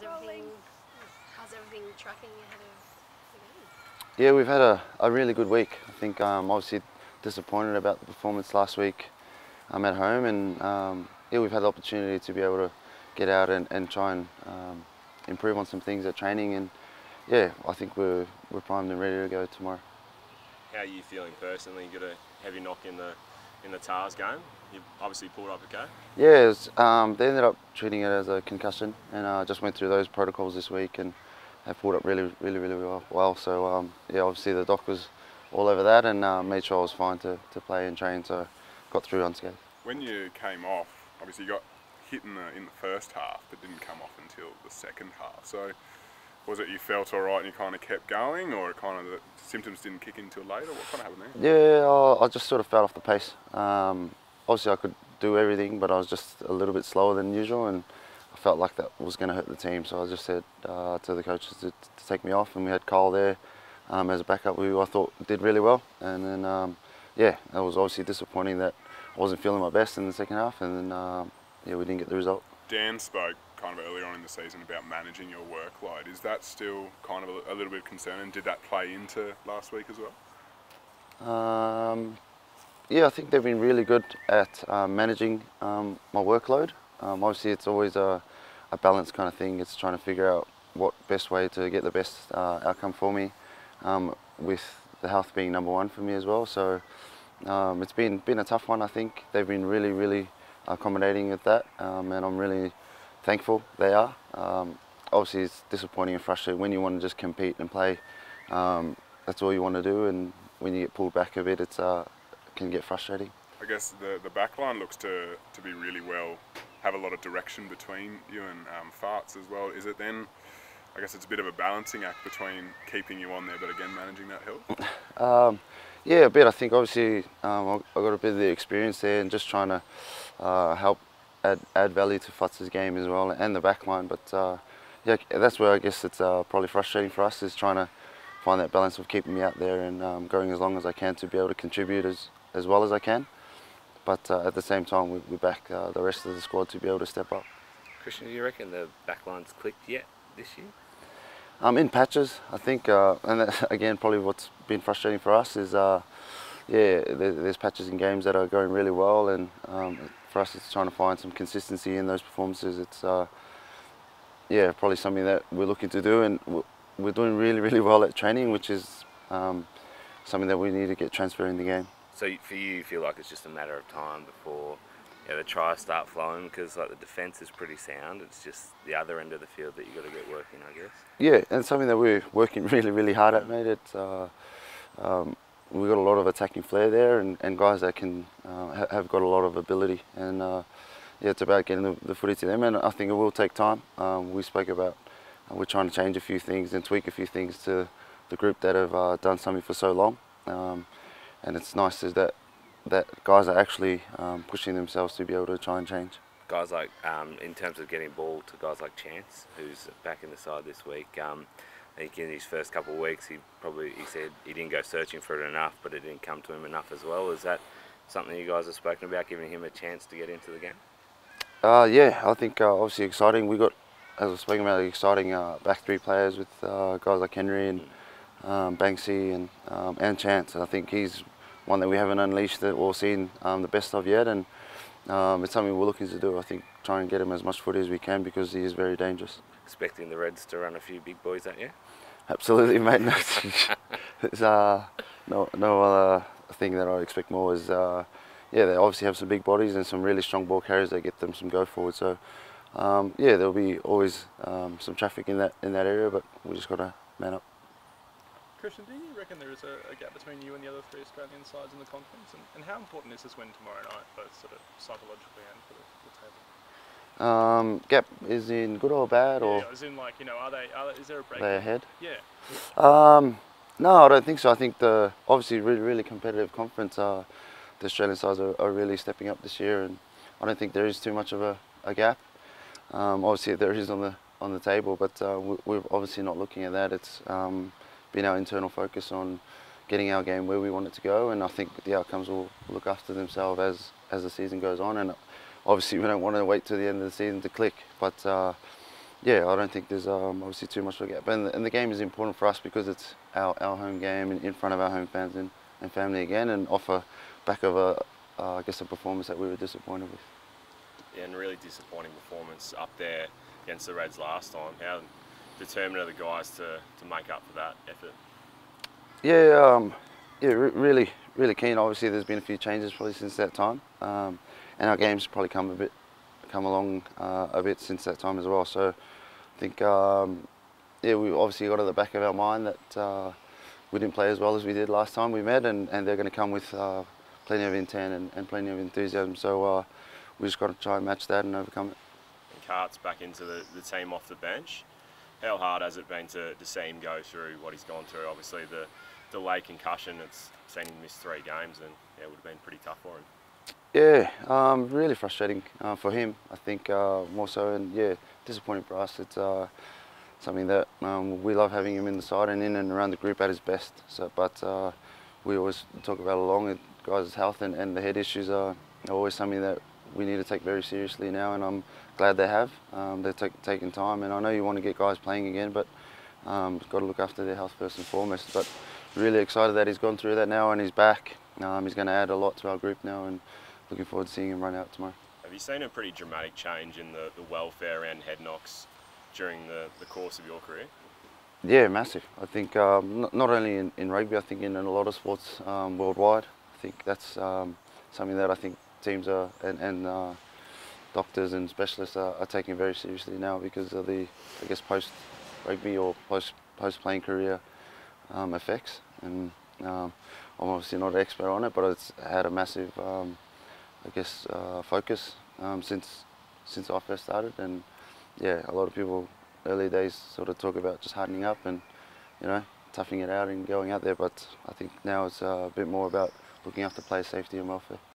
How's everything tracking ahead of the game? Yeah, we've had a really good week. I think obviously disappointed about the performance last week at home, and yeah, we've had the opportunity to be able to get out and try and improve on some things at training, and yeah, I think we're primed and ready to go tomorrow. How are you feeling personally? You got a heavy knock in the Tars game. You obviously pulled up okay. Yeah, it was, they ended up treating it as a concussion, and just went through those protocols this week, and they pulled up really well. So yeah, obviously the doc was all over that, and made sure I was fine to play and train. So got through unscathed. When you came off, obviously you got hit in the first half, but didn't come off until the second half. So was it you felt all right and you kind of kept going, or kind of the symptoms didn't kick in until later? What kind of happened there? Yeah, I just sort of fell off the pace. Obviously I could do everything, but I was just a little bit slower than usual, and I felt like that was going to hurt the team. So I just said to the coaches to take me off, and we had Kyle there as a backup, who I thought did really well. And then yeah, it was obviously disappointing that I wasn't feeling my best in the second half, and then yeah, we didn't get the result. Dan spoke kind of earlier on in the season about managing your workload. Is that still kind of a little bit of concern, and did that play into last week as well? Yeah, I think they've been really good at managing my workload. Obviously it's always a balance kind of thing. It's trying to figure out what best way to get the best outcome for me, with the health being number one for me as well. So it's been a tough one. I think they've been really accommodating with that, and I'm really thankful they are. Obviously it's disappointing and frustrating when you want to just compete and play. That's all you want to do, and when you get pulled back a bit, it can get frustrating. I guess the back line looks to be really well, have a lot of direction between you and Farts as well. Is it then, I guess it's a bit of a balancing act between keeping you on there but again managing that help? Yeah, a bit. I think obviously I've got a bit of the experience there, and just trying to help add value to Farts' game as well, and the back line. But yeah, that's where I guess it's probably frustrating for us, is trying to find that balance of keeping me out there and going as long as I can to be able to contribute as well as I can. But at the same time, we back the rest of the squad to be able to step up. Christian, do you reckon the backline's clicked yet this year? In patches, I think, and that, again, probably what's been frustrating for us is, yeah, there's patches in games that are going really well, and for us it's trying to find some consistency in those performances. It's, yeah, probably something that we're looking to do, and we're doing really well at training, which is something that we need to get transferred in the game. So for you feel like it's just a matter of time before the tries start flowing, because like the defence is pretty sound. It's just the other end of the field that you got to get working, I guess. Yeah, and something that we're working really hard at, mate. It's we've got a lot of attacking flair there, and guys that can have got a lot of ability, and yeah, it's about getting the footy to them, and I think it will take time. We spoke about we're trying to change a few things and tweak a few things to the group that have done something for so long, and it's nice that guys are actually pushing themselves to be able to try and change. Guys like, in terms of getting ball to guys like Chance, who's back in the side this week, I think in his first couple of weeks he said he didn't go searching for it enough, but it didn't come to him enough as well. Is that something you guys have spoken about, giving him a chance to get into the game? Yeah, I think obviously exciting. We got, as I was speaking about, exciting back three players with guys like Henry and Banksy and Chance. And I think he's one that we haven't unleashed or seen the best of yet, and it's something we're looking to do. I think try and get him as much footy as we can, because he is very dangerous. Expecting the Reds to run a few big boys at you? Absolutely, mate. No, there's no other thing that I expect more is yeah, they obviously have some big bodies and some really strong ball carriers that get them some go forward. So yeah, there'll be always some traffic in that area, but we just got to man up. Christian, do you reckon there is a gap between you and the other three Australian sides in the conference? And how important is this win tomorrow night, both sort of psychologically and for the table? Gap is in good or bad, or? Yeah, as in, like, you know, is there a break? Are they ahead? Yeah. No, I don't think so. I think the obviously really competitive conference. The Australian sides are really stepping up this year, and I don't think there is too much of a gap. Obviously there is on the table, but we're obviously not looking at that. It's been our internal focus on getting our game where we want it to go, and I think the outcomes will look after themselves as the season goes on. And obviously we don't want to wait till the end of the season to click, but Yeah, I don't think there's obviously too much to get. And the game is important for us because it's our home game in front of our home fans and family again, and off a back of I guess a performance that we were disappointed with. Yeah, and really disappointing performance up there against the Reds last time. How determined are the guys to make up for that effort? Yeah, yeah, really keen. Obviously, there's been a few changes probably since that time, and our game's probably come along a bit since that time as well. So I think yeah, we obviously got at the back of our mind that we didn't play as well as we did last time we met, and they're going to come with plenty of intent and plenty of enthusiasm. So we just got to try and match that and overcome it. And Cart's back into the team off the bench. How hard has it been to see him go through what he's gone through? Obviously, the delay concussion, it's seen him miss 3 games, and yeah, it would have been pretty tough for him. Yeah, really frustrating for him, I think, more so, and yeah, disappointing for us. It's something that we love having him in the side and in and around the group at his best. So, but we always talk about along the guys' health and the head issues are always something that we need to take very seriously now, and I'm glad they have. They're taking time, and I know you want to get guys playing again, but got to look after their health first and foremost. But really excited that he's gone through that now and he's back. He's going to add a lot to our group now, and looking forward to seeing him run out tomorrow. Have you seen a pretty dramatic change in the welfare around head knocks during the course of your career? Yeah, massive. I think not only in rugby, I think in a lot of sports worldwide. I think that's something that I think teams and doctors and specialists are taking very seriously now because of the, I guess, post-rugby or post-playing career effects. And I'm obviously not an expert on it, but it's had a massive, I guess, focus since I first started. And yeah, a lot of people early days sort of talk about just hardening up and, you know, toughing it out and going out there. But I think now it's a bit more about looking after player safety and welfare.